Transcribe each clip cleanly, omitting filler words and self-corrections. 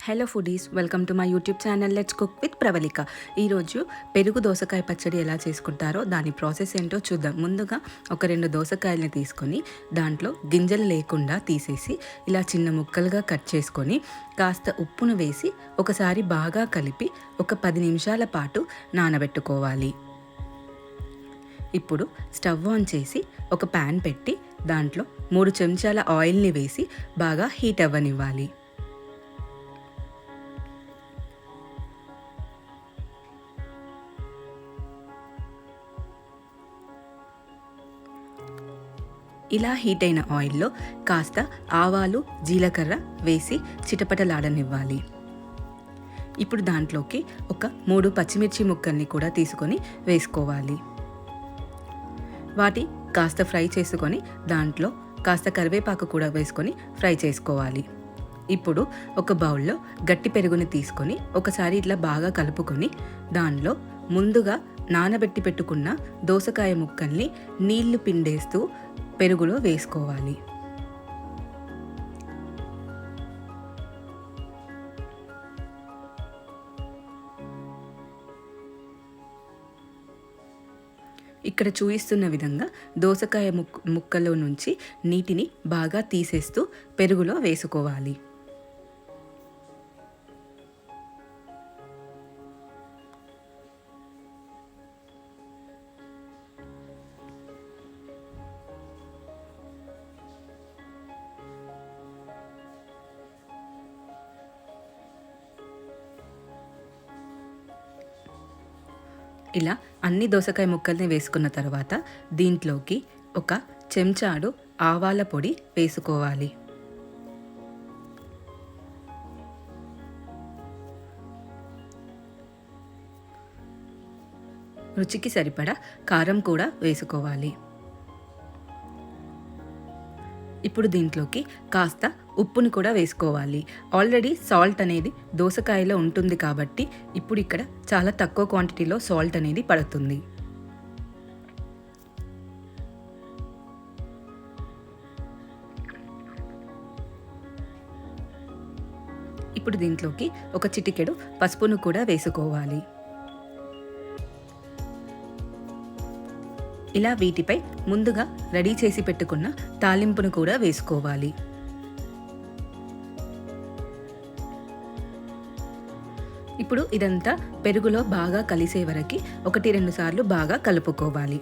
Hello foodies, welcome to my YouTube channel let's cook with Pravalika. ఈరోజు పెరుగు దోసకాయ పచ్చడి ఎలా చేసుకుంటారో దాని ప్రాసెస్ ఏంటో చూద్దాం. ముందుగా ఒక 2 దోసకాయలని తీసుకొని దాంట్లో గింజలు లేకుండా తీసేసి ఇలా చిన్న ముక్కలుగా కట్ చేసుకొని కాస్త ఉప్పును వేసి ఒకసారి బాగా కలిపి ఒక 10 నిమిషాల పాటు నానబెట్టుకోవాలి. ఇప్పుడు స్టవ్ ఆన్ చేసి ఒక ప్యాన్ పెట్టి దాంట్లో 3 చెంచాల ఆయిల్ని వేసి బాగా హీట్ అవ్వనివ్వాలి. ఇలా హీట్ అయిన ఆయిల్లో కాస్త ఆవాలు, జీలకర్ర వేసి చిటపటలాడనివ్వాలి. ఇప్పుడు దాంట్లోకి ఒక 3 పచ్చిమిర్చి ముక్కల్ని కూడా తీసుకొని వేసుకోవాలి. వాటి కాస్త ఫ్రై చేసుకొని దాంట్లో కాస్త కరివేపాకు కూడా వేసుకొని ఫ్రై చేసుకోవాలి. ఇప్పుడు ఒక బౌల్లో గట్టి పెరుగుని తీసుకొని ఒకసారి ఇట్లా బాగా కలుపుకొని దానిలో ముందుగా నానబెట్టి పెట్టుకున్న దోసకాయ ముక్కల్ని నీళ్లు పిండేస్తూ పెరుగులో వేసుకోవాలి. ఇక్కడ చూపిస్తున్న విధంగా దోసకాయ ముక్కలో నుంచి నీటిని బాగా తీసేస్తూ పెరుగులో వేసుకోవాలి. ఇలా అన్ని దోసకాయ ముక్కల్ని వేసుకున్న తర్వాత దీంట్లోకి ఒక చెంచాడు ఆవాల పొడి వేసుకోవాలి. రుచికి సరిపడా కారం కూడా వేసుకోవాలి. ఇప్పుడు దీంట్లోకి కాస్త ఉప్పుని కూడా వేసుకోవాలి. ఆల్రెడీ సాల్ట్ అనేది దోసకాయలో ఉంటుంది కాబట్టి ఇప్పుడు ఇక్కడ చాలా తక్కువ క్వాంటిటీలో సాల్ట్ అనేది పడుతుంది. ఇప్పుడు దీంట్లోకి ఒక చిటికెడు పసుపును కూడా వేసుకోవాలి. ఇలా వీటిపై ముందుగా రెడీ చేసి పెట్టుకున్న తాలింపును కూడా వేసుకోవాలి. ఇప్పుడు ఇదంతా పెరుగులో బాగా కలిసే వరకు 1-2 సార్లు బాగా కలుపుకోవాలి.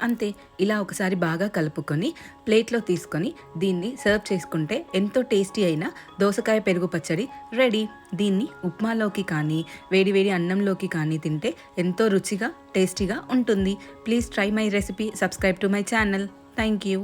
అంతే, ఇలా ఒకసారి బాగా కలుపుకొని ప్లేట్లో తీసుకొని దీన్ని సర్వ్ చేసుకుంటే ఎంతో టేస్టీ అయిన దోసకాయ పెరుగు పచ్చడి రెడీ. దీన్ని ఉప్మాలోకి కానీ వేడివేడి అన్నంలోకి కానీ తింటే ఎంతో రుచిగా టేస్టీగా ఉంటుంది. Please try my recipe, subscribe to my channel. Thank you.